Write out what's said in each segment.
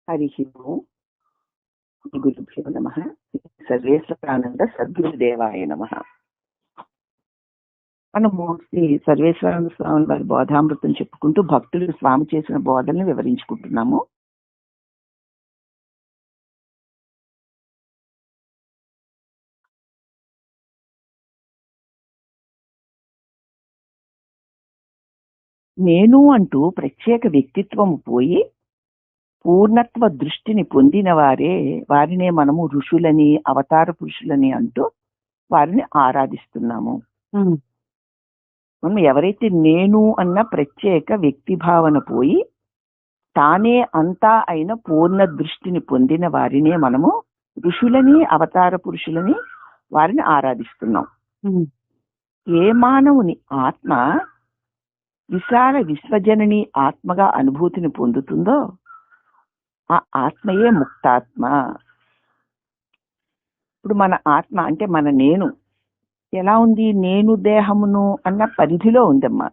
హరి ఓం. గురుభ్యో నమః. సర్వేశ్వరానంద సద్గురుదేవాయ నమః. మనము శ్రీ సర్వేశ్వరానంద స్వామి వారి బోధామృతం చెప్పుకుంటూ భక్తులు స్వామి చేసిన బోధనలు వివరించుకుంటున్నాము. నేను అంటూ ప్రత్యేక వ్యక్తిత్వము పోయి పూర్ణత్వ దృష్టిని పొందిన వారినే మనము ఋషులని, అవతార పురుషులని అంటూ వారిని ఆరాధిస్తున్నాము. మనం ఎవరైతే నేను అన్న ప్రత్యేక వ్యక్తి భావన పోయి తానే అంతా అయిన పూర్ణ దృష్టిని పొందిన వారినే మనము ఋషులని, అవతార పురుషులని వారిని ఆరాధిస్తున్నాం. ఏ మానవుని ఆత్మ విశాల విశ్వజనని ఆత్మగా అనుభూతిని పొందుతుందో ఆ ఆత్మయే ముక్తాత్మ. ఇప్పుడు మన ఆత్మ అంటే మన నేను ఎలా ఉంది? నేను దేహమును అన్న పరిధిలో ఉందమ్మా.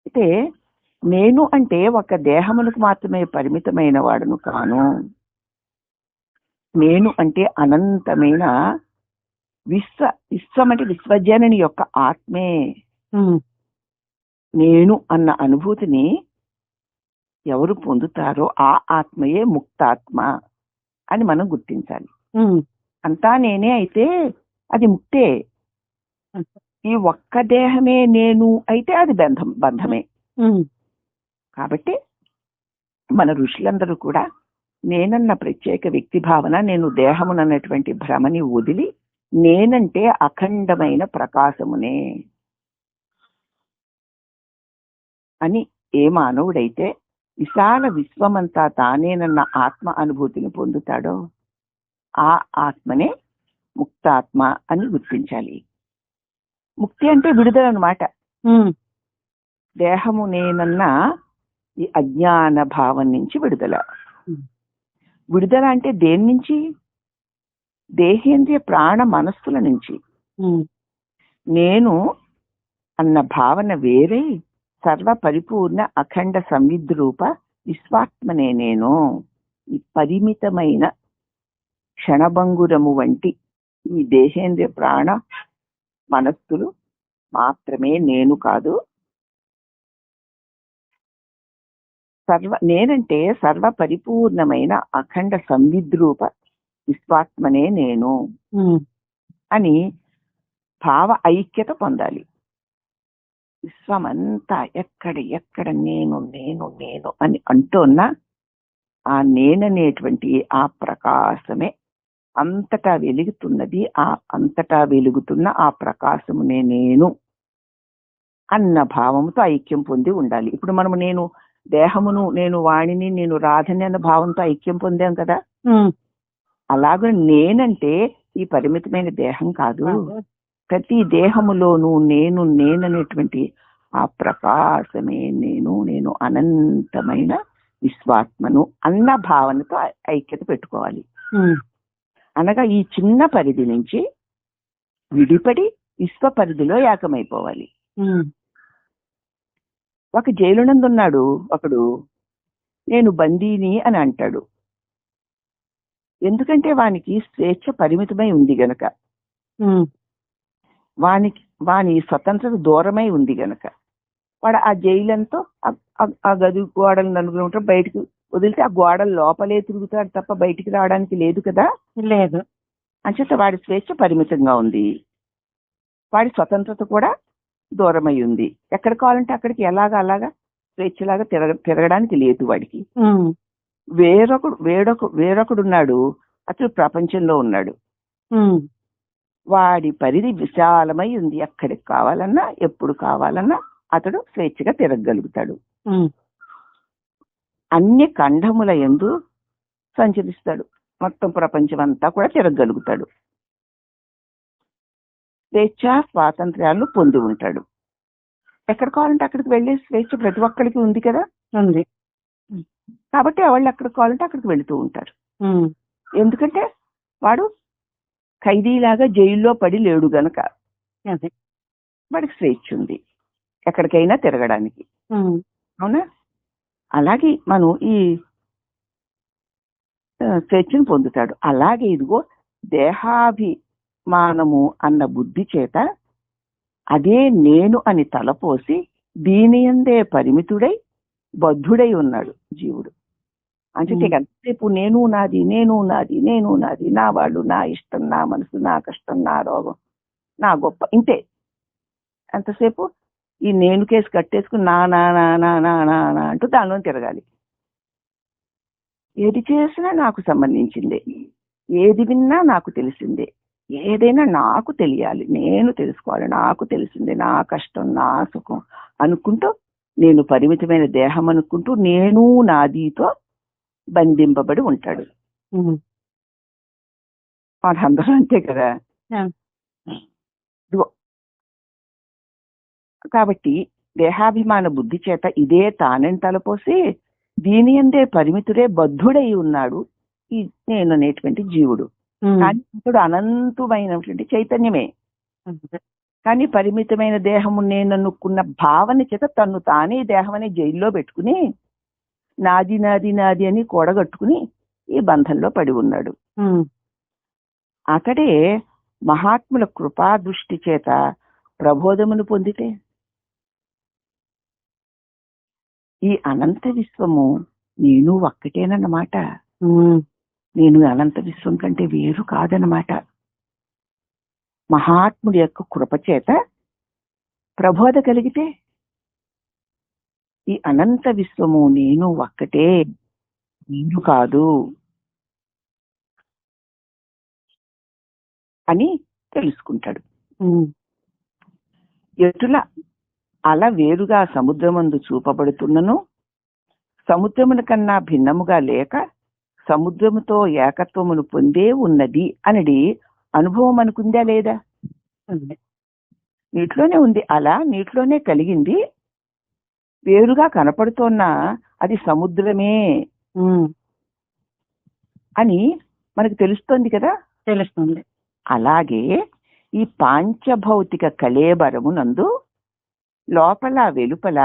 అయితే నేను అంటే ఒక దేహములకు మాత్రమే పరిమితమైన వాడును కాను. నేను అంటే అనంతమైన విశ్వం అంటే విశ్వజనని యొక్క ఆత్మే. నేను అన్న అనుభూతిని ఎవరు పొందుతారో ఆ ఆత్మయే ముక్తాత్మ అని మనం గుర్తించాలి. అంతా నేనే అయితే అది ముక్తే. ఈ ఒక్క దేహమే నేను అయితే అది బంధమే. కాబట్టి మన ఋషులందరూ కూడా నేనన్న ప్రత్యేక వ్యక్తి భావన, నేను దేహమునన్నటువంటి భ్రమని వదిలి నేనంటే అఖండమైన ప్రకాశమునే అని ఏ మానవుడైతే విశాల విశ్వమంతా తానేనన్న ఆత్మ అనుభూతిని పొందుతాడో ఆ ఆత్మనే ముక్తాత్మ అని గుర్తించాలి. ముక్తి అంటే విడుదల అన్నమాట. దేహము నేనన్న ఈ అజ్ఞాన భావం నుంచి విడుదల. విడుదల అంటే దేని నుంచి? దేహేంద్రియ ప్రాణ మనస్సుల నుంచి. నేను అన్న భావన వేరే సర్వ పరిపూర్ణ అఖండ సంవిద్రూప విశ్వాత్మనే నేను. ఈ పరిమితమైన క్షణభంగురము వంటి ఈ దేహేంద్రియ ప్రాణ మనస్సులు మాత్రమే నేను కాదు. నేనంటే సర్వ పరిపూర్ణమైన అఖండ సంవిద్రూప విశ్వాత్మనే నేను అని భావ ఐక్యత పొందాలి. విశ్వమంతా ఎక్కడ నేను నేను నేను అని అంటున్నా ఆ నేననేటువంటి ఆ ప్రకాశమే అంతటా వెలుగుతున్నది. ఆ అంతటా వెలుగుతున్న ఆ ప్రకాశమునే నేను అన్న భావంతో ఐక్యం పొంది ఉండాలి. ఇప్పుడు మనము నేను దేహమును, నేను వాణిని, నేను రాధని అన్న భావంతో ఐక్యం పొందాం కదా. అలాగే నేనంటే ఈ పరిమితమైన దేహం కాదు. ప్రతి దేహములోనూ నేననేటువంటి ఆ ప్రకాశమే నేను అనంతమైన విశ్వాత్మను అన్న భావనతో ఐక్యత పెట్టుకోవాలి. అనగా ఈ చిన్న పరిధి నుంచి విడిపడి విశ్వ పరిధిలో ఏకమైపోవాలి. ఒక జైలునందున్నాడు ఒకడు, నేను బందీని అని అంటాడు. ఎందుకంటే వానికి స్వేచ్ఛ పరిమితమై ఉంది గనక, వాని స్వతంత్రత దూరమై ఉంది గనక వాడు ఆ జైలంతో ఆ గది గోడలు నలుగురు ఉంటారు, బయటకు వదిలితే ఆ గోడల లోపలే తిరుగుతాడు తప్ప బయటికి రావడానికి లేదు కదా. లేదు. అంచేత వాడి స్వేచ్ఛ పరిమితంగా ఉంది, వాడి స్వతంత్రత కూడా దూరమై ఉంది. ఎక్కడ కావాలంటే అక్కడికి అలాగా స్వేచ్ఛలాగా తిరగడానికి లేదు వాడికి. వేరొకడున్నాడు, అతడు ప్రపంచంలో ఉన్నాడు. వాడి పరిధి విశాలమై ఉంది. ఎక్కడికి కావాలన్నా ఎప్పుడు కావాలన్నా అతడు స్వేచ్ఛగా తిరగగలుగుతాడు. అన్ని ఖండముల యందు సంచరిస్తాడు. మొత్తం ప్రపంచం అంతా కూడా తిరగగలుగుతాడు. స్వేచ్ఛ స్వాతంత్ర్యాలు పొంది ఉంటాడు. ఎక్కడ కావాలంటే అక్కడికి వెళ్ళే స్వేచ్ఛ ప్రతి ఒక్కరికి ఉంది కదా. ఉంది. కాబట్టి వాళ్ళు ఎక్కడికి కావాలంటే అక్కడికి వెళుతూ ఉంటారు. ఎందుకంటే వాడు ఖైదీలాగా జైల్లో పడి లేడు గనక వాడికి స్వేచ్ఛ ఉంది ఎక్కడికైనా తిరగడానికి. అవునా? అలాగే మనం ఈ స్వేచ్ఛను పొందుతాడు. అలాగే ఇదిగో దేహాభిమానము అన్న బుద్ధి చేత అదే నేను అని తలపోసి దీని యందే పరిమితుడై బద్ధుడై ఉన్నాడు జీవుడు. అంటే ఎంతసేపు నేను నాది నేను నాది నేను నాది, నా వాళ్ళు, నా ఇష్టం, నా మనసు, నా కష్టం, నా రోగం, నా గొప్ప, ఇంతే. ఎంతసేపు ఈ నేను కేసు కట్టేసుకుని నా నా నా నా నా నా నా అంటూ దానిలో తిరగాలి. ఏది చేసినా నాకు సంబంధించిందే, ఏది విన్నా నాకు తెలిసిందే, ఏదైనా నాకు తెలియాలి, నేను తెలుసుకోవాలి, నాకు తెలిసిందే, నా కష్టం, నా సుఖం అనుకుంటూ నేను పరిమితమైన దేహం అనుకుంటూ నేను నాదితో బంధింపబడి ఉంటాడు. వాళ్ళందరూ అంతే కదా. కాబట్టి దేహాభిమాన బుద్ధి చేత ఇదే తానని తలపోసి దీని అందే పరిమితుడే బద్ధుడై ఉన్నాడు ఈ నేను అనేటువంటి జీవుడు. కానీ అతడు అనంతమైనటువంటి చైతన్యమే. కానీ పరిమితమైన దేహము నేను అనుకున్న భావన చేత తను తానే దేహం అనే జైల్లో పెట్టుకుని నాది నాది నాది అని కూడగట్టుకుని ఈ బంధంలో పడి ఉన్నాడు. అతడే మహాత్ముల కృపా దృష్టి చేత ప్రబోధమును పొందితే ఈ అనంత విశ్వము నేను ఒక్కటేనన్నమాట. నేను అనంత విశ్వం కంటే వేరు కాదన్నమాట. మహాత్ముడి యొక్క కృప చేత ప్రబోధ కలిగితే ఈ అనంత విశ్వము నేను ఒక్కటే, వేరు కాదు అని తెలుసుకుంటాడు. ఎటుల అల వేరుగా సముద్రమందు చూపబడుతున్నను సముద్రముల కన్నా భిన్నముగా లేక సముద్రముతో ఏకత్వమును పొందే ఉన్నది అనేది అనుభవం అనుకుందా లేదా? నీటిలోనే ఉంది, అలా నీటిలోనే కలిగింది, వేరుగా కనపడుతున్నా అది సముద్రమే అని మనకు తెలుస్తోంది కదా. తెలుస్తుంది. అలాగే ఈ పాంచభౌతిక కళేబరమునందు లోపల వెలుపల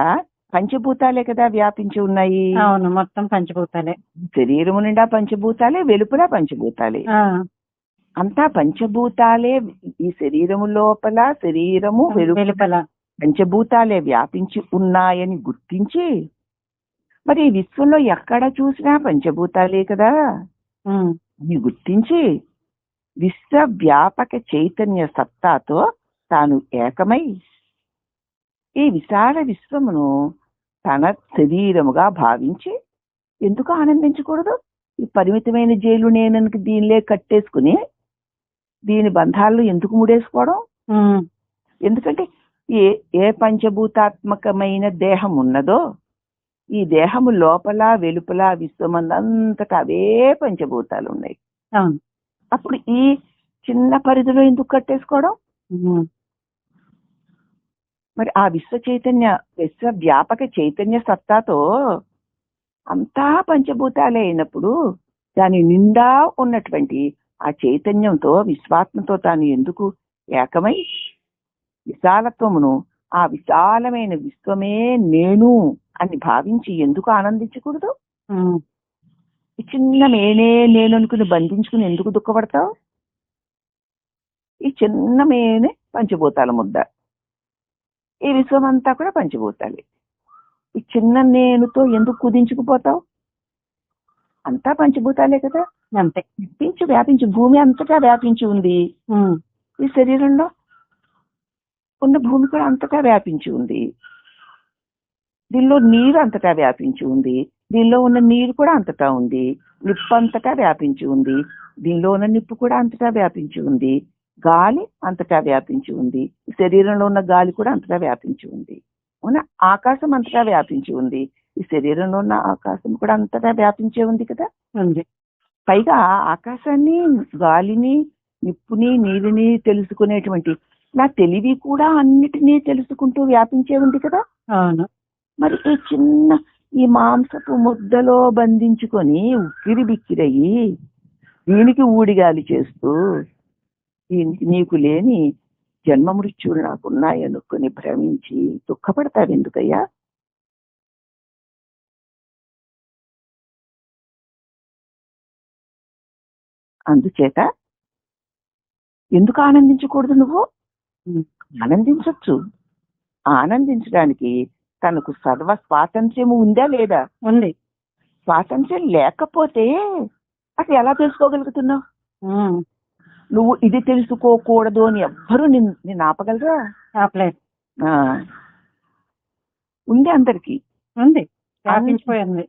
పంచభూతాలే కదా వ్యాపించి ఉన్నాయి. అవును, మొత్తం పంచభూతాలే. శరీరము నిండా పంచభూతాలే, వెలుపల పంచభూతాలే, అంతా పంచభూతాలే. ఈ శరీరము లోపల, శరీరము వెలుపల పంచభూతాలే వ్యాపించి ఉన్నాయని గుర్తించి, మరి ఈ విశ్వంలో ఎక్కడ చూసినా పంచభూతాలే కదా అని గుర్తించి విశ్వవ్యాపక చైతన్య సత్తాతో తాను ఏకమై ఈ విశాల విశ్వమును తన శరీరముగా భావించి ఎందుకు ఆనందించకూడదు? ఈ పరిమితమైన జైలు నేననికి దీనిలే కట్టేసుకుని దీని బంధాల్లో ఎందుకు ముడేసుకోవడం? ఎందుకంటే ఏ పంచభూతాత్మకమైన దేహం ఉన్నదో ఈ దేహము లోపల వెలుపల విశ్వమందంతటా అవే పంచభూతాలు ఉన్నాయి. అప్పుడు ఈ చిన్న పరిధిలో ఎందుకు కట్టేసుకోవడం? మరి ఆ విశ్వవ్యాపక చైతన్య సత్తాతో అంతా పంచభూతాలే అయినప్పుడు దాని నిండా ఉన్నటువంటి ఆ చైతన్యంతో విశ్వాత్మతో తాను ఎందుకు ఏకమై విశాలత్వమును, ఆ విశాలమైన విశ్వమే నేను అని భావించి ఎందుకు ఆనందించకూడదు? ఈ చిన్న నేను అనుకుని బంధించుకుని ఎందుకు దుఃఖపడతావు? ఈ చిన్న మేనే పంచభూతాల ముద్ద, ఈ విశ్వం అంతా కూడా పంచభూతాలే. ఈ చిన్న నేనుతో ఎందుకు కుదించుకుపోతావు? అంతా పంచభూతాలే కదా. అంతే వ్యాపించి భూమి అంతటా వ్యాపించి ఉంది. ఈ శరీరంలో ఉన్న భూమి కూడా అంతటా వ్యాపించి ఉంది. దీనిలో నీరు అంతటా వ్యాపించి ఉంది, దీనిలో ఉన్న నీరు కూడా అంతటా ఉంది. నిప్పు అంతటా వ్యాపించి ఉంది, దీనిలో ఉన్న నిప్పు కూడా అంతటా వ్యాపించి ఉంది. గాలి అంతటా వ్యాపించి ఉంది, శరీరంలో ఉన్న గాలి కూడా అంతటా వ్యాపించి ఉంది. అవునా? ఆకాశం అంతటా వ్యాపించి ఉంది, ఈ శరీరంలో ఉన్న ఆకాశం కూడా అంతటా వ్యాపించే ఉంది కదా. పైగా ఆకాశాన్ని, గాలిని, నిప్పుని, నీరుని తెలుసుకునేటువంటి నా తెలివి కూడా అన్నిటినీ తెలుసుకుంటూ వ్యాపించే ఉంది కదా. మరి ఈ చిన్న ఈ మాంసపు ముద్దలో బంధించుకొని ఉక్కిరి బిక్కిరయ్యి దీనికి ఊడిగాలి చేస్తూ నీకు లేని జన్మ మృత్యువులు నాకున్నాయనుకుని భ్రమించి దుఃఖపడతావు ఎందుకయ్యా? అందుచేత ఎందుకు ఆనందించకూడదు? నువ్వు ఉమ్. ఆనందించొచ్చు. ఆనందించడానికి తనకు సర్వ స్వాతంత్ర్యము ఉందా లేదా? ఉంది. స్వాతంత్ర్యం లేకపోతే అసలు ఎలా తెలుసుకోగలుగుతున్నావు? ఉమ్. నువ్వు ఇది తెలుసుకోకూడదు అని ఎవ్వరూ నేను ఆపగలరా? ఆపలేదు. ఆ, ఉంది అందరికి. ఉంది, వ్యాపించిపోయింది.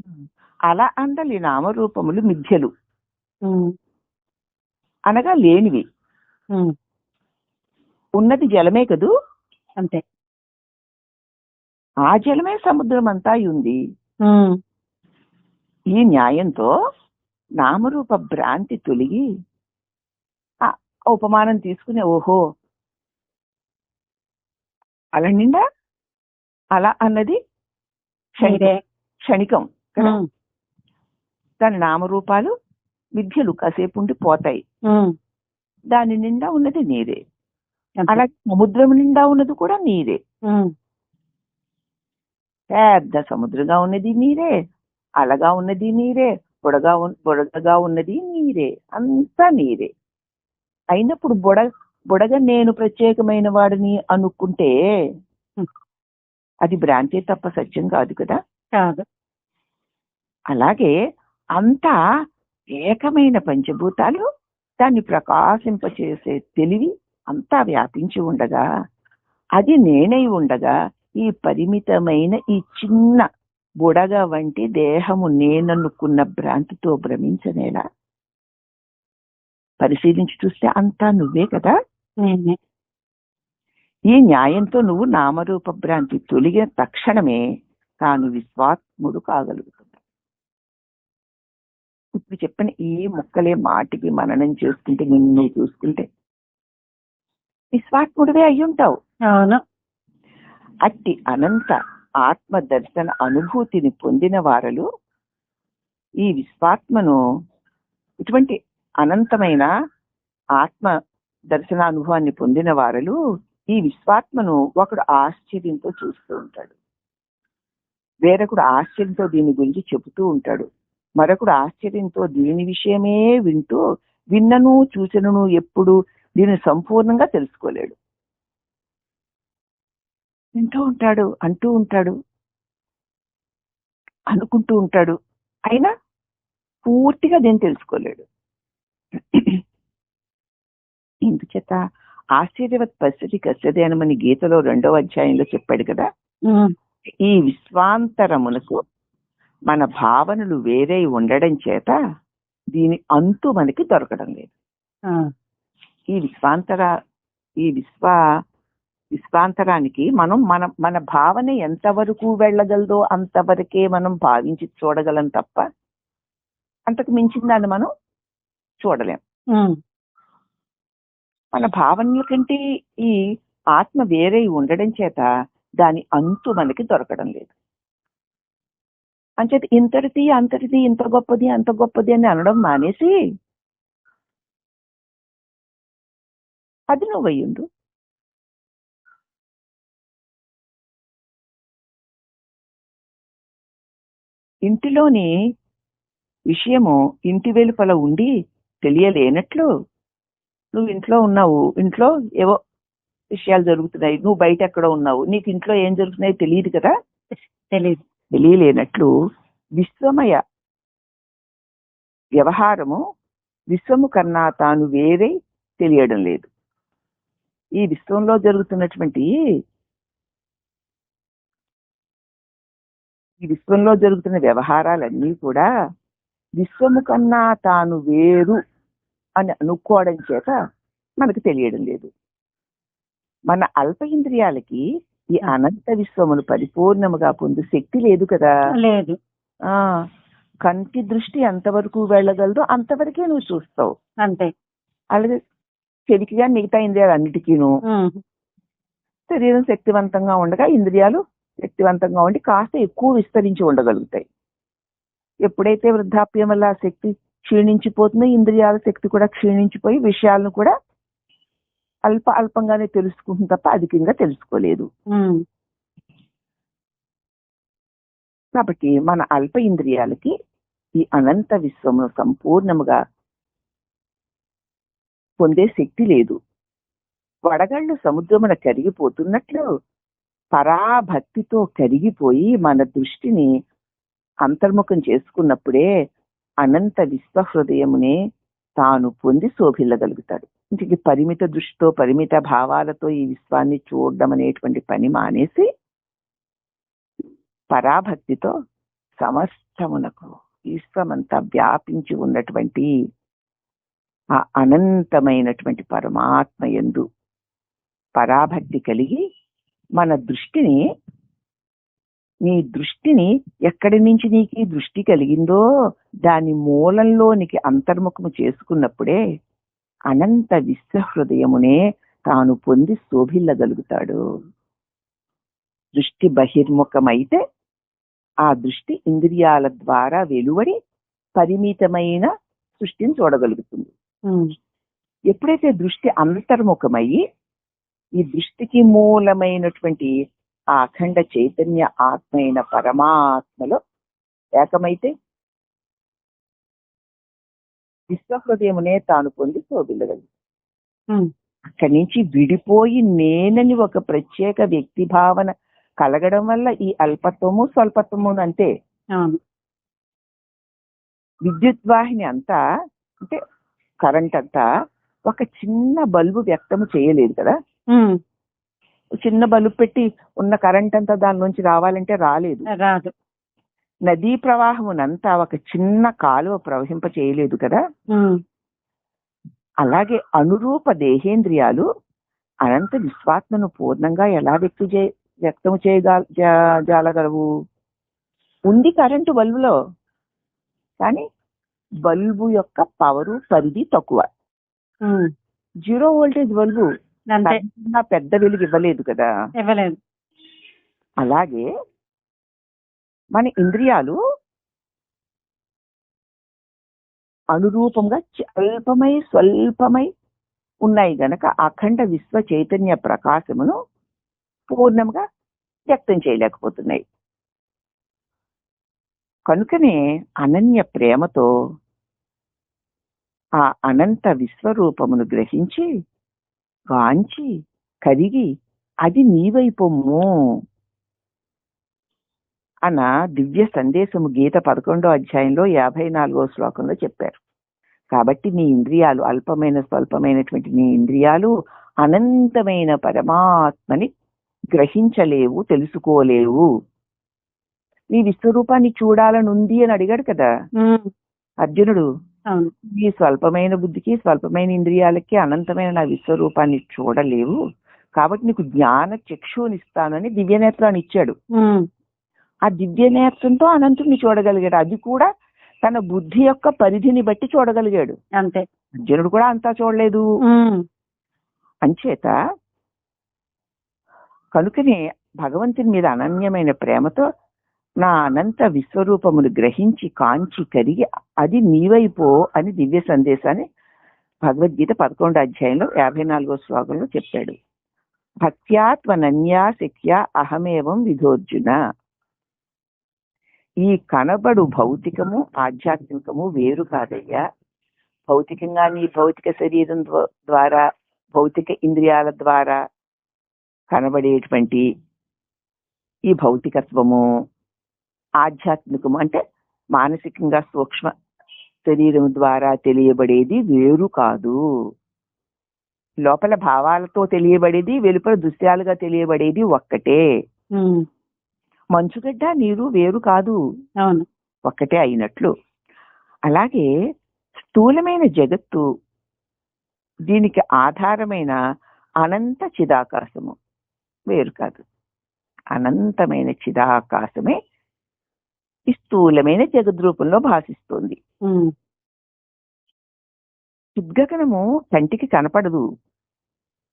అలా అందలి నామరూపములు మిథ్యలు ఉమ్. అనగా లేనివి. ఉమ్. ఉన్నది జలమే కదూ. అంతే. ఆ జలమే సముద్రం అంతా ఉంది. ఉమ్. ఈ న్యాయంతో నామరూప భ్రాంతి తొలగి ఆ ఉపమానం తీసుకునే ఓహో అలా నిండా అలా అన్నది మీరే. క్షణికం కదా. ఉమ్. దాని నామరూపాలు మిథ్యలు, కాసేపు ఉండి పోతాయి. ఉమ్. దాని నిండా ఉన్నది నీరే. అంతే. అలా సముద్రం నిండా ఉన్నది కూడా నీరే. ఉమ్. పెద్ద సముద్రంగా ఉన్నది నీరే, అలగా ఉన్నది నీరే, బుడగగా ఉన్నది నీరే, అంతా నీరే. అయినప్పుడు బుడగ నేను ప్రత్యేకమైన వాడిని అనుకుంటే అది భ్రాంతి తప్ప సత్యం కాదు కదా. కాదు. అలాగే అంతా ఏకమైన పంచభూతాలు, దాన్ని ప్రకాశింపచేసే తెలివి అంతా వ్యాపించి ఉండగా, అది నేనై ఉండగా ఈ పరిమితమైన ఈ చిన్న బుడగ వంటి దేహము నేననుకున్న భ్రాంతితో భ్రమించనేలా? పరిశీలించి చూస్తే అంతా నువ్వే కదా. నేనే. ఈ న్యాయంతో నువ్వు నామరూప భ్రాంతి తొలగిన తక్షణమే తాను విశ్వాత్ముడు కాగలుగుతున్నాడు. ఇప్పుడు చెప్పిన ఈ ముక్కలే మాటికి మననం చేసుకుంటే, నిన్ను చూసుకుంటే విశ్వాత్ముడివే అయ్యుంటావు. అవును. అట్టి అనంత ఆత్మ దర్శన అనుభూతిని పొందిన వారలు ఈ విశ్వాత్మను, ఇటువంటి అనంతమైన ఆత్మ దర్శన అనుభవాన్ని పొందిన వారలు ఈ విశ్వాత్మను ఒకడు ఆశ్చర్యంతో చూస్తూ ఉంటాడు, వేరొకడు ఆశ్చర్యంతో దీని గురించి చెబుతూ ఉంటాడు, మరొకడు ఆశ్చర్యంతో దీని విషయమే వింటూ, విన్నను చూసినను ఎప్పుడు దీన్ని సంపూర్ణంగా తెలుసుకోలేడు. వింటూ ఉంటాడు, అంటూ ఉంటాడు, అనుకుంటూ ఉంటాడు, అయినా పూర్తిగా దీన్ని తెలుసుకోలేడు. ఎందుచేత ఆశ్చర్యవత్ పశ్యతి కశ్యతే అనమని గీతలో 2వ అధ్యాయంలో చెప్పాడు కదా. ఈ విశ్వాంతరమునకు మన భావనలు వేరే ఉండడం చేత దీని అంతు మనకి దొరకడం లేదు. ఈ విశ్వాంతరానికి మనం మన భావన ఎంతవరకు వెళ్ళగలదో అంతవరకే మనం భావించి చూడగలం తప్ప అంతకు మించిన దాన్ని మనం చూడలేం. మన భావనల కంటే ఈ ఆత్మ వేరే ఉండడం చేత దాని అంతు మనకి దొరకడం లేదు. అంచేత ఇంతటిది అంతటిది, ఇంత గొప్పది అంత గొప్పది అని అనడం మానేసి అది నువ్వయ్యుండు. ఇంటిలోని విషయము ఇంటి వెలుపల ఉండి తెలియలేనట్లు నువ్వు ఇంట్లో ఉన్నావు, ఇంట్లో ఏవో విషయాలు జరుగుతున్నాయి, నువ్వు బయట ఎక్కడో ఉన్నావు, నీకు ఇంట్లో ఏం జరుగుతున్నాయో తెలియదు కదా. తెలియలేనట్లు విశ్వమయ వ్యవహారము విశ్వము కన్నా తాను వేరే తెలియడం లేదు. ఈ విశ్వంలో జరుగుతున్నటువంటి వ్యవహారాలన్నీ కూడా విశ్వము కన్నా తాను వేరు అని అనుకోవడం చేత మనకు తెలియడం లేదు. మన అల్ప ఇంద్రియాలకి ఈ అనంత విశ్వమును పరిపూర్ణముగా పొందే శక్తి లేదు కదా. లేదు. కంటి దృష్టి ఎంతవరకు వెళ్ళగలదో అంతవరకే నువ్వు చూస్తావు. అంతే. అలాగే చెవికిగా మిగతా ఇంద్రియాలు అన్నిటికీను శరీరం శక్తివంతంగా ఉండగా ఇంద్రియాలు శక్తివంతంగా ఉండి కాస్త ఎక్కువ విస్తరించి ఉండగలుగుతాయి. ఎప్పుడైతే వృద్ధాప్యం వల్ల ఆ శక్తి క్షీణించిపోతుందో ఇంద్రియాల శక్తి కూడా క్షీణించిపోయి విషయాలను కూడా అల్పంగానే తెలుసుకుంటుంది తప్ప అధికంగా తెలుసుకోలేదు. కాబట్టి మన అల్ప ఇంద్రియాలకి ఈ అనంత విశ్వమును సంపూర్ణముగా పొందే శక్తి లేదు. వడగళ్ళు సముద్రమున కరిగిపోతున్నట్లు పరాభక్తితో కరిగిపోయి మన దృష్టిని అంతర్ముఖం చేసుకున్నప్పుడే అనంత విశ్వహృదయమునే తాను పొంది శోభిల్లగలుగుతాడు. ఇంటికి పరిమిత దృష్టితో పరిమిత భావాలతో ఈ విశ్వాన్ని చూడడం అనేటువంటి పని మానేసి పరాభక్తితో సమస్తమునకు విశ్వమంతా వ్యాపించి ఉన్నటువంటి ఆ అనంతమైనటువంటి పరమాత్మ యందు పరాభక్తి కలిగి మన దృష్టిని, నీ దృష్టిని ఎక్కడి నుంచి నీకు ఈ దృష్టి కలిగిందో దాని మూలంలోనికి అంతర్ముఖము చేసుకున్నప్పుడే అనంత విశ్వహృదయమునే తాను పొంది శోభిల్లగలుగుతాడు. దృష్టి బహిర్ముఖమైతే ఆ దృష్టి ఇంద్రియాల ద్వారా వెలువడి పరిమితమైన సృష్టిని చూడగలుగుతుంది. ఎప్పుడైతే దృష్టి అంతర్ముఖమయ్యి ఈ దృష్టికి మూలమైనటువంటి ఆ అఖండ చైతన్య ఆత్మ అయిన పరమాత్మలో ఏకమైతే విశ్వహృదయమునే తాను పొంది శోభిల్లగలుగుతాడు. అక్కడి నుంచి విడిపోయి నేనని ఒక ప్రత్యేక వ్యక్తి భావన కలగడం వల్ల ఈ అల్పత్వము స్వల్పత్వము అంతే. విద్యుత్ వాహిని అంతా అంటే కరెంట్ అంతా ఒక చిన్న బల్బు వ్యక్తము చేయలేదు కదా. చిన్న బల్బు పెట్టి ఉన్న కరెంట్ అంతా దాని నుంచి రావాలంటే రాలేదు. నదీ ప్రవాహమునంతా ఒక చిన్న కాలువ ప్రవహింప చేయలేదు కదా. అలాగే అనురూప దేహేంద్రియాలు అనంత విశ్వాత్మను పూర్ణంగా ఎలా వ్యక్తం చేయగలగలవు? ఉంది కరెంటు బల్బులో, కానీ బల్బు యొక్క పవరు పరిధి తక్కువ. 0 వోల్టేజ్ బల్బు పెద్ద వెలుగు ఇవ్వలేదు కదా. అలాగే మన ఇంద్రియాలు అనురూపంగా అల్పమై స్వల్పమై ఉన్నాయి గనక అఖండ విశ్వ చైతన్య ప్రకాశమును పూర్ణంగా వ్యక్తం చేయలేకపోతున్నాయి. కనుకనే అనన్య ప్రేమతో ఆ అనంత విశ్వరూపమును గ్రహించి గాంచి కరిగి అది నీవైపోము అన్న దివ్య సందేశము గీత 11వ అధ్యాయంలో 54వ శ్లోకంలో చెప్పారు. కాబట్టి నీ ఇంద్రియాలు అల్పమైన స్వల్పమైనటువంటి నీ ఇంద్రియాలు అనంతమైన పరమాత్మని గ్రహించలేవు, తెలుసుకోలేవు. నీ విశ్వరూపాన్ని చూడాలని ఉంది అని అడిగాడు కదా అర్జునుడు. ఈ స్వల్పమైన బుద్ధికి స్వల్పమైన ఇంద్రియాలకి అనంతమైన నా విశ్వరూపాన్ని చూడలేవు, కాబట్టి నీకు జ్ఞాన చక్షునిస్తానని దివ్యనేత్రాన్ని ఇచ్చాడు. ఆ దివ్యనేత్రంతో అనంతుడిని చూడగలిగాడు. అది కూడా తన బుద్ధి యొక్క పరిధిని బట్టి చూడగలిగాడు. అంతే. అర్జునుడు కూడా అంతా చూడలేదు. అంచేత కనుకనే భగవంతుని మీద అనన్యమైన ప్రేమతో నా అనంత విశ్వరూపమును గ్రహించి కాంచి కరిగి అది నీవైపో అని దివ్య సందేశాన్ని భగవద్గీత 11వ అధ్యాయంలో 54వ శ్లోకంలో చెప్పాడు. భక్త్యాత్మనన్యా శక్త్యా అహమేవం విధోర్జున. ఈ కనబడు భౌతికము ఆధ్యాత్మికము వేరు కాదయ్యా. భౌతికంగా నీ భౌతిక శరీరం ద్వారా భౌతిక ఇంద్రియాల ద్వారా కనబడేటువంటి ఈ భౌతికత్వము, ఆధ్యాత్మికము అంటే మానసికంగా సూక్ష్మ శరీరం ద్వారా తెలియబడేది వేరు కాదు. లోపల భావాలతో తెలియబడేది, వెలుపల దృశ్యాలుగా తెలియబడేది ఒక్కటే. మంచుగడ్డ నీరు వేరు కాదు, ఒక్కటే అయినట్లు. అలాగే స్థూలమైన జగత్తు, దీనికి ఆధారమైన అనంత చిదాకాశము వేరు కాదు. అనంతమైన చిదాకాశమే ఈ స్థూలమైన జగద్రూపంలో భాషిస్తుంది. చిద్గగనము కంటికి కనపడదు,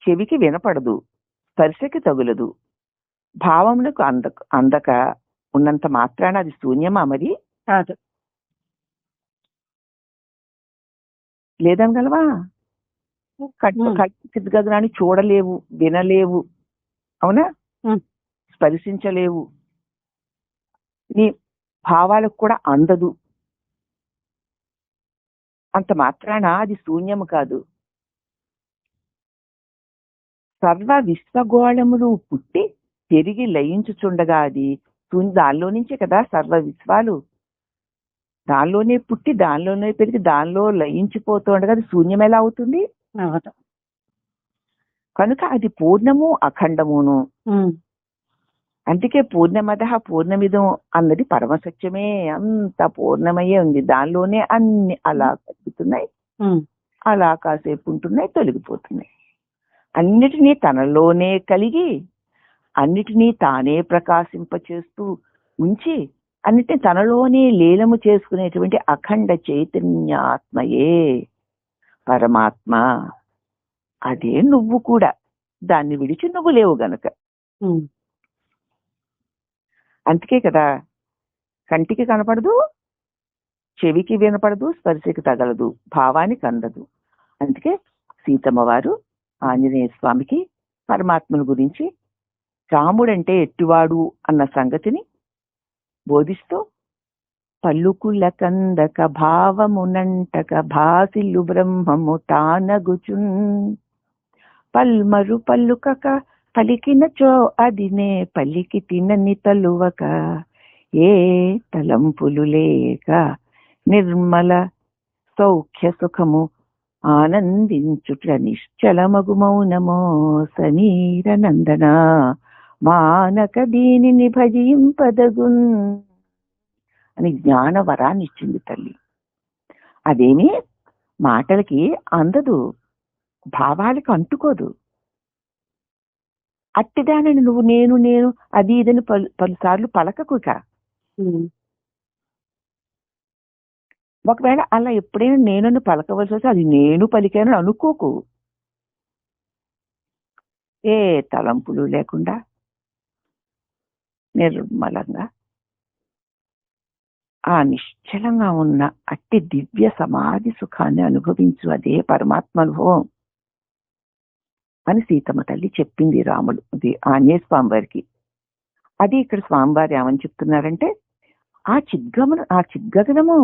చెవికి వినపడదు, స్పర్శకి తగులదు. భావమునకు అందక ఉన్నంత మాత్రాన అది శూన్యమా మరి? కాదు. లేదనగలవా? చిద్గగనాన్ని చూడలేవు, వినలేవు, అవునా? స్పర్శించలేవు, నీ భావాలకు కూడా అందదు. అంత మాత్రాన అది శూన్యము కాదు. సర్వ విశ్వగోళములు పుట్టి తిరిగి లయించుచుండగా అది దానిలో నుంచే కదా సర్వ విశ్వాలు, దానిలోనే పుట్టి దానిలోనే పెరిగి దానిలో లయించిపోతుండగా అది శూన్యం ఎలా అవుతుంది? అవదు. కనుక అది పూర్ణము అఖండమును. అందుకే పూర్ణమద పూర్ణమిదం అన్నది పరమసత్యమే, అంత పూర్ణమయ్యే ఉంది. దానిలోనే అన్ని అలా కలుగుతున్నాయి, అలా కాసేపు ఉంటున్నాయి, తొలగిపోతున్నాయి. అన్నిటినీ తనలోనే కలిగి అన్నిటినీ తానే ప్రకాశింపచేస్తూ ఉంచి అన్నిటిని తనలోనే లీలము చేసుకునేటువంటి అఖండ చైతన్యాత్మయే పరమాత్మ. అదే నువ్వు కూడా. దాన్ని విడిచి నువ్వు లేవు గనక. అందుకే కదా కంటికి కనపడదు, చెవికి వినపడదు, స్పర్శకి తగలదు, భావానికి అందదు. అందుకే సీతమ్మ వారు ఆంజనేయ స్వామికి పరమాత్మను గురించి రాముడంటే ఎట్టివాడు అన్న సంగతిని బోధిస్తూ పల్లుకుల కందక భావమునంటక భాసిల్లు బ్రహ్మము తానగుచున్ పల్మరు పల్లుకక పలికినచో అదినే పలికి తినని తలువక ఏ తలంపులు లేక నిర్మల సౌఖ్య సుఖము ఆనందించుట్ల నిశ్చలమగు మౌనమో సమీర నందన మానక దీనిని భజింపదగున్ అని జ్ఞాన వరాన్ని ఇచ్చింది తల్లి. అదేమి మాటలకి అందదు, భావాలకి అంటుకోదు. అట్టిదానని నువ్వు నేను నేను అది ఇదని పలుసార్లు పలకకుక. ఒకవేళ అలా ఎప్పుడైనా నేనని పలకవలసి వస్తే అది నేను పలికానని అనుకోకు. ఏ తలంపులు లేకుండా నిర్మలంగా ఆ నిశ్చలంగా ఉన్న అట్టి దివ్య సమాధి సుఖాన్ని అనుభవించు. అదే పరమాత్మ అనుభవం అని సీతమ్మ తల్లి చెప్పింది రాముడు ఆంజనేయ స్వామి వారికి. అది ఇక్కడ స్వామివారు ఏమని చెప్తున్నారంటే ఆ చిద్గగనము,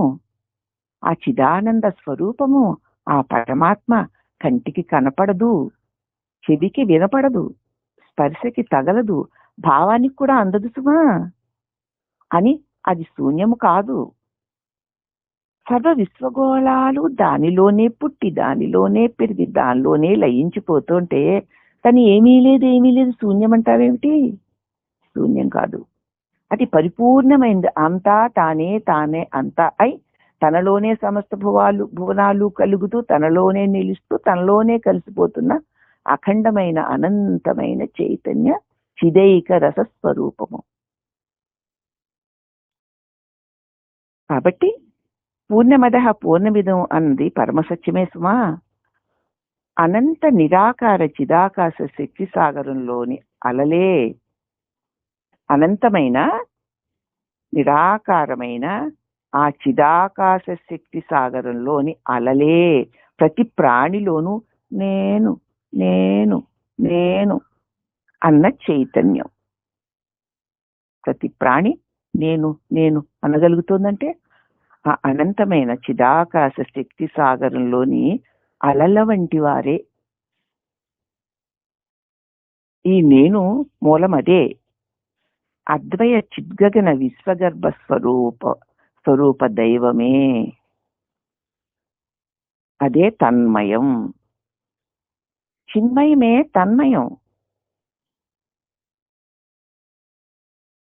ఆ చిదానంద స్వరూపము, ఆ పరమాత్మ కంటికి కనపడదు, చెవికి వినపడదు, స్పర్శకి తగలదు, భావానికి కూడా అందదు సుమా అని. అది శూన్యము కాదు. సర్వ విశ్వగోళాలు దానిలోనే పుట్టి దానిలోనే పెరిగి దానిలోనే లయించిపోతుంటే తను ఏమీ లేదు శూన్యం అంటావేమిటి? శూన్యం కాదు, అది పరిపూర్ణమైంది. అంతా తానే తానే అంతా అయి తనలోనే సమస్త భువనాలు కలుగుతూ తనలోనే నిలుస్తూ తనలోనే కలిసిపోతున్న అఖండమైన అనంతమైన చైతన్య చిదైక రసస్వరూపము. కాబట్టి పూర్ణమద పూర్ణమిదం అన్నది పరమసత్యమే సుమా. అనంత నిరాకార చిదాకాశ శక్తి సాగరంలోని అలలే, అనంతమైన నిరాకారమైన ఆ చిదాకాశ శక్తి సాగరంలోని అలలే ప్రతి ప్రాణిలోనూ నేను నేను నేను అన్న చైతన్యం. ప్రతి ప్రాణి నేను నేను అనగలుగుతోందంటే ఆ అనంతమైన చిదాకాశ శక్తి సాగరంలోని అలల వంటి వారే. ఈ నేను మూలం అదే. అద్వయ చిద్గగన విశ్వగర్భ స్వరూప దైవమే. అదే తన్మయం. చిన్మయమే తన్మయం.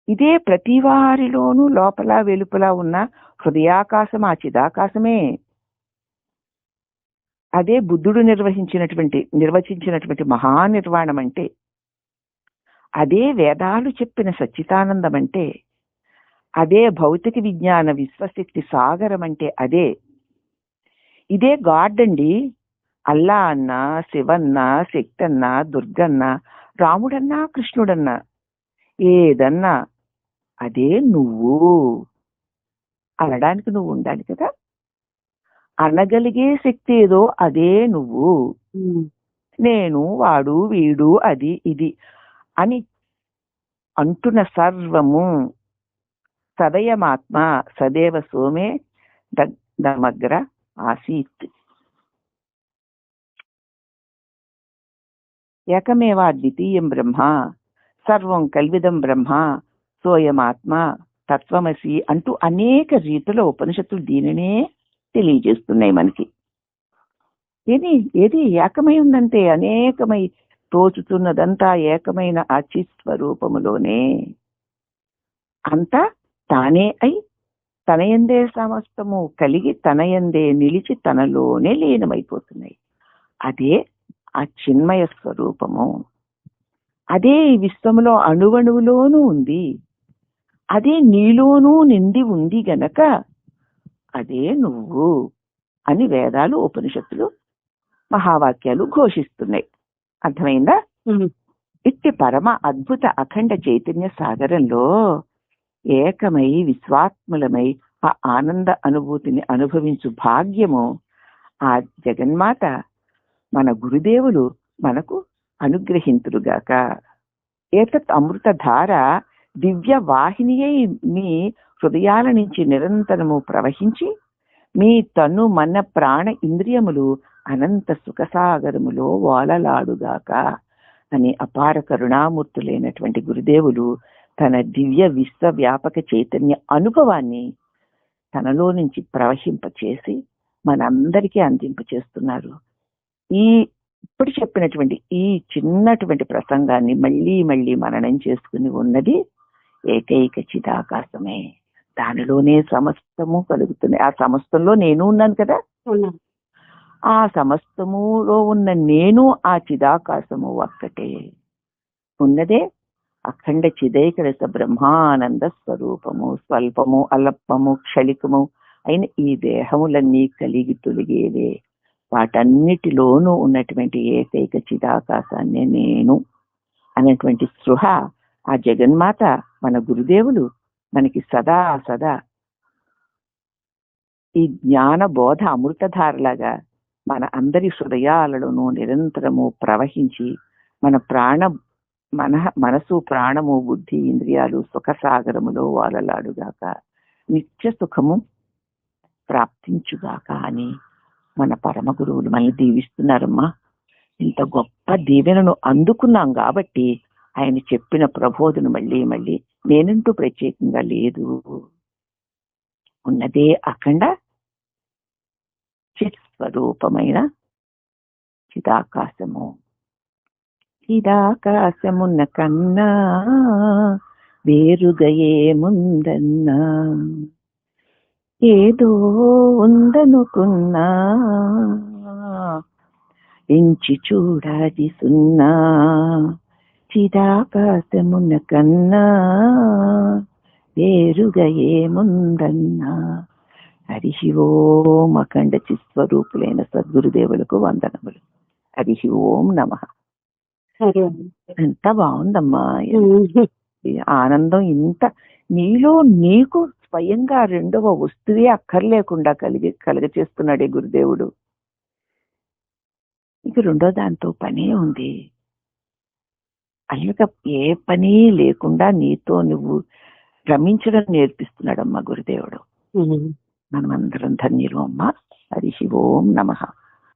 ఇదే ప్రతి వారిలోనూ లోపల వెలుపల ఉన్న హృదయాకాశం, ఆ చిదాకాశమే. అదే బుద్ధుడు నిర్వచించినటువంటి మహానిర్వాణం అంటే, అదే వేదాలు చెప్పిన సచ్చితానందం అంటే, అదే భౌతిక విజ్ఞాన విశ్వశక్తి సాగరం అంటే అదే. ఇదే గాడ్ అండి. అల్లా అన్నా, శివన్నా, శక్తన్నా, దుర్గన్నా, రాముడన్నా, కృష్ణుడన్నా, ఏదన్నా అదే నువ్వు. అనడానికి నువ్వు ఉండాలి కదా. అనగలిగే శక్తి ఏదో అదే నువ్వు. నేను, వాడు, వీడు, అది, ఇది అని అంటున్న సర్వము సదయమాత్మ సదేవ సోమే దమగ్ర ఆసీత్. ఏకమేవా ద్వితీయం బ్రహ్మ, సర్వం కల్విదం బ్రహ్మ, సోయమాత్మ తత్వమసి అంటూ అనేక రీతిలో ఉపనిషత్తులు దీనినే తెలియజేస్తున్నాయి మనకి. ఏది ఏకమై ఉందంటే అనేకమై తోచుతున్నదంతా ఏకమైన ఆ చిస్వరూపములోనే అంతా తానే అయి తనయందే సమస్తము కలిగి తనయందే నిలిచి తనలోనే లీనమైపోతున్నాయి. అదే ఆ చిన్మయ స్వరూపము. అదే ఈ విశ్వములో అణువణువులోనూ ఉంది. అదే నీలోనూ నిండి ఉంది గనక అదే నువ్వు అని వేదాలు ఉపనిషత్తులు మహావాక్యాలు ఘోషిస్తున్నాయి. అర్థమైందా? ఇట్టి పరమ అద్భుత అఖండ చైతన్య సాగరంలో ఏకమై విశ్వాత్ములమై ఆ ఆనంద అనుభూతిని అనుభవించు భాగ్యము ఆ జగన్మాత మన గురుదేవులు మనకు అనుగ్రహింతురుగాక. ఏతత్ అమృతధార దివ్య వాహినియై మీ హృదయాల నుంచి నిరంతరము ప్రవహించి మీ తను మన ప్రాణ ఇంద్రియములు అనంత సుఖసాగరములో వాలలాడుగాక అని అపార కరుణామూర్తులైనటువంటి గురుదేవులు తన దివ్య విశ్వవ్యాపక చైతన్య అనుభవాన్ని తనలో నుంచి ప్రవహింపచేసి మనందరికీ అందింపచేస్తున్నారు. ఇప్పుడు చెప్పినటువంటి ఈ చిన్నటువంటి ప్రసంగాన్ని మళ్ళీ మళ్ళీ మననం చేసుకుని ఉన్నది ఏకైక చిదాకాశమే. దానిలోనే సమస్తము కలుగుతుంది. ఆ సమస్తంలో నేను ఉన్నాను కదా. ఆ సమస్తములో ఉన్న నేను ఆ చిదాకాశము ఒక్కటే ఉన్నదే అఖండ చిదైకరస బ్రహ్మానంద స్వరూపము. స్వల్పము అల్పము క్షళికము అయిన ఈ దేహములన్నీ కలిగి తొలిగేవే. వాటన్నిటిలోనూ ఉన్నటువంటి ఏకైక చిదాకాశాన్నే నేను అనేటువంటి స్పృహ ఆ జగన్మాత మన గురుదేవులు మనకి సదా సదా ఈ జ్ఞాన బోధ అమృతధారలాగా మన అందరి హృదయాలలోనూ నిరంతరము ప్రవహించి మన మనసు ప్రాణము బుద్ధి ఇంద్రియాలు సుఖసాగరములో వాలలాడుగాక, నిత్య సుఖము ప్రాప్తించుగాక అని మన పరమ గురువులు మనల్ని దీవిస్తున్నారమ్మా. ఇంత గొప్ప దీవెనను అందుకున్నాం కాబట్టి ఆయన చెప్పిన ప్రబోధను మళ్ళీ మళ్ళీ నేనంటూ ప్రత్యేకంగా లేదు. ఉన్నదే అఖండ చిత్ స్వరూపమైన చిదాకాశము. చిదాకాశమున్న కన్నా వేరుగయే ముందన్నా, ఏదో ఉందనుకున్నా ఎంచి చూడాది సున్నా. చిదాకాశమున్న కన్నా వేరుగయే ముందన్నా. హరి ఓం. అఖండ చిస్వరూపులైన సద్గురుదేవులకు వందనములు. హరి ఓం నమః. ఎంత బాగుందమ్మా ఆనందం. ఇంత నీలో నీకు స్వయంగా రెండవ వస్తువే అక్కర్లేకుండా కలగచేస్తున్నాడే గురుదేవుడు. ఇక రెండో దాంతో పనే ఉంది. అలాగ ఏ పని లేకుండా నీతో నువ్వు రమించడం నేర్పిస్తున్నాడమ్మా గురుదేవుడు. మనమందరం ధన్యులు అమ్మా. హరి ఓం నమః.